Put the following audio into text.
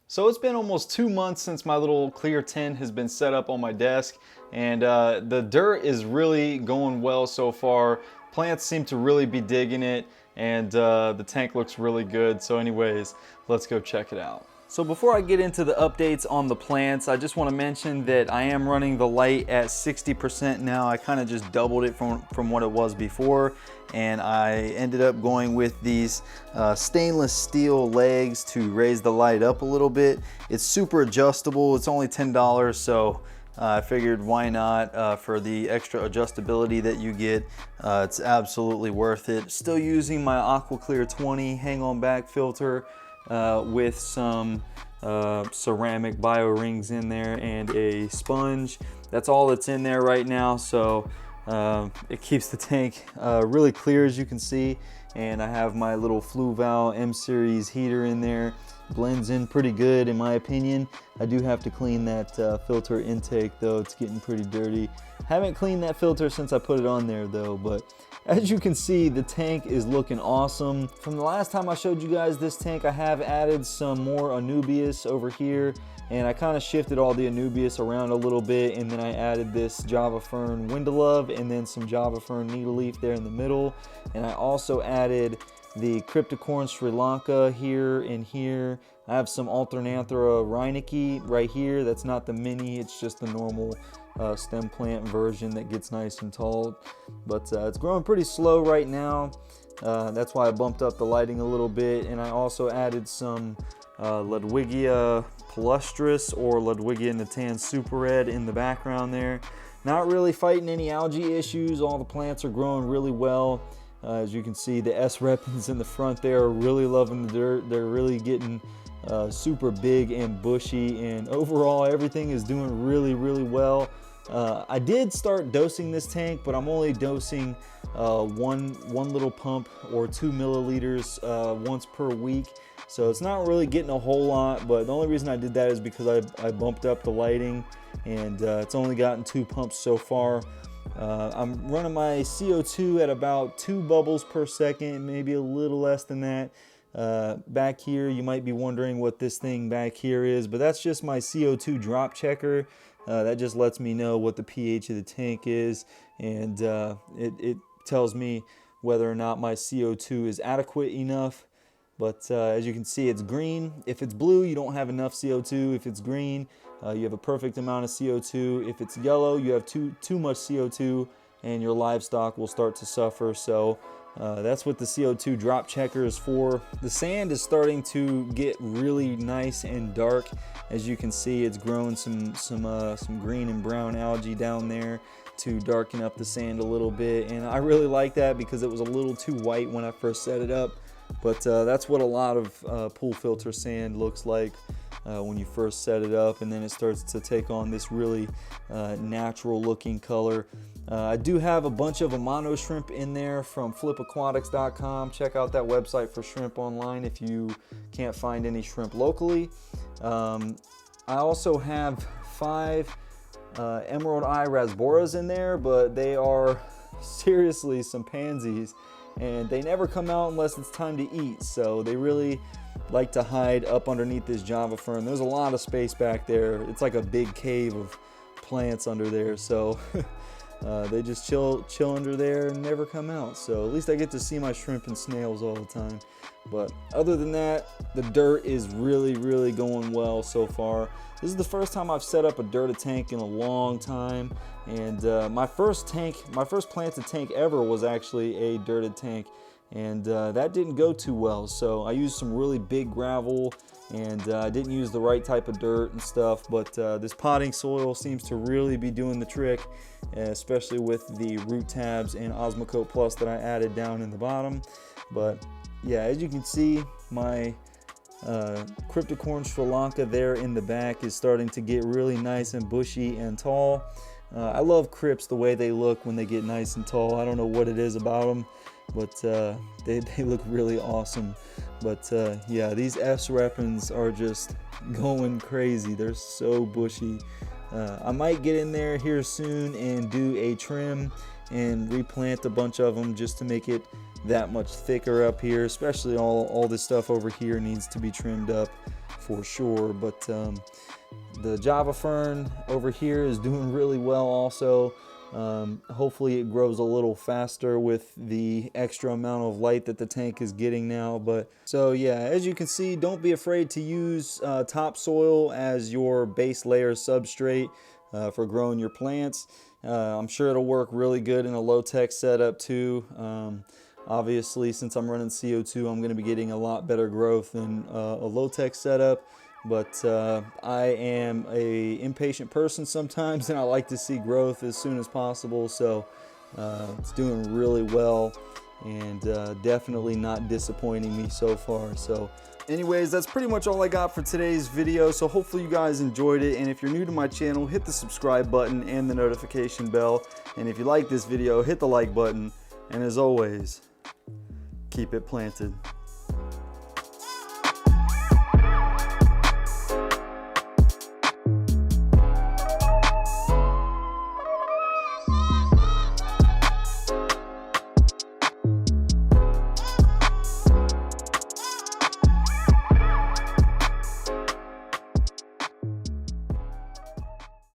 So it's been almost 2 months since my little clear tin has been set up on my desk, and the dirt is really going well so far. Plants seem to really be digging it, and the tank looks really good. So anyways, let's go check it out. So before I get into the updates on the plants, I just want to mention that I am running the light at 60% now. I kind of just doubled it from what it was before, and I ended up going with these stainless steel legs to raise the light up a little bit. It's super adjustable. It's only $10, so I figured why not for the extra adjustability that you get. It's absolutely worth it. Still using my Aqua Clear 20 hang on back filter with some ceramic bio rings in there and a sponge. That's all that's in there right now, so it keeps the tank really clear, as you can see. And I have my little Fluval M series heater in there. Blends in pretty good in my opinion. I do have to clean that filter intake though. It's getting pretty dirty. Haven't cleaned that filter since I put it on there though, but as you can see, the tank is looking awesome. From the last time I showed you guys this tank, I have added some more Anubias over here, and I kind of shifted all the Anubias around a little bit, and then I added this Java Fern Windelov and then some Java Fern needle leaf there in the middle. And I also added the Cryptocoryne Sri Lanka here and here. I have some Alternathera Rineckii right here. That's not the mini, it's just the normal stem plant version that gets nice and tall. But it's growing pretty slow right now. That's why I bumped up the lighting a little bit. And I also added some Ludwigia palustris or Ludwigia Natans super red in the background there. Not really fighting any algae issues. All the plants are growing really well. As you can see, the S Repens in the front there are really loving the dirt. They're really getting super big and bushy, and overall everything is doing really well. I did start dosing this tank, but I'm only dosing one little pump or 2 milliliters once per week, so it's not really getting a whole lot. But the only reason I did that is because I bumped up the lighting, and it's only gotten 2 pumps so far. I'm running my CO2 at about 2 bubbles per second, maybe a little less than that. Back here, you might be wondering what this thing back here is, but that's just my CO2 drop checker. That just lets me know what the pH of the tank is, and it tells me whether or not my CO2 is adequate enough. But as you can see, it's green. If it's blue, you don't have enough CO2. If it's green, you have a perfect amount of CO2. If it's yellow, you have too much CO2, and your livestock will start to suffer. So that's what the CO2 drop checker is for. The sand is starting to get really nice and dark. As you can see, it's growing some green and brown algae down there to darken up the sand a little bit. And I really like that because it was a little too white when I first set it up. But that's what a lot of pool filter sand looks like when you first set it up, and then it starts to take on this really natural looking color. I do have a bunch of Amano Shrimp in there from flipaquatics.com. Check out that website for shrimp online if you can't find any shrimp locally. I also have 5 Emerald Eye Rasboras in there, but they are seriously some pansies, and they never come out unless it's time to eat, so they really like to hide up underneath this Java Fern. There's a lot of space back there. It's like a big cave of plants under there, so they just chill under there and never come out. So at least I get to see my shrimp and snails all the time. But other than that, the dirt is really going well so far. This is the first time I've set up a dirted tank in a long time, and my first planted tank ever was actually a dirted tank, and that didn't go too well. So I used some really big gravel, and I didn't use the right type of dirt and stuff, but this potting soil seems to really be doing the trick, especially with the root tabs and Osmocote Plus that I added down in the bottom. But yeah, as you can see, my Cryptocoryne Sri Lanka there in the back is starting to get really nice and bushy and tall. I love crypts the way they look when they get nice and tall. I don't know what it is about them, but they look really awesome. But yeah, these S Repens are just going crazy. They're so bushy. I might get in there here soon and do a trim and replant a bunch of them just to make it that much thicker up here, especially all this stuff over here needs to be trimmed up for sure. But the Java Fern over here is doing really well also. Hopefully it grows a little faster with the extra amount of light that the tank is getting now. But so yeah, as you can see, don't be afraid to use topsoil as your base layer substrate for growing your plants. I'm sure it'll work really good in a low-tech setup too. Obviously, since I'm running CO2, I'm going to be getting a lot better growth than a low-tech setup. But I am a impatient person sometimes, and I like to see growth as soon as possible. So it's doing really well, and definitely not disappointing me so far. So anyways, that's pretty much all I got for today's video. So hopefully you guys enjoyed it. And if you're new to my channel, hit the subscribe button and the notification bell. And if you like this video, hit the like button. And as always, keep it planted.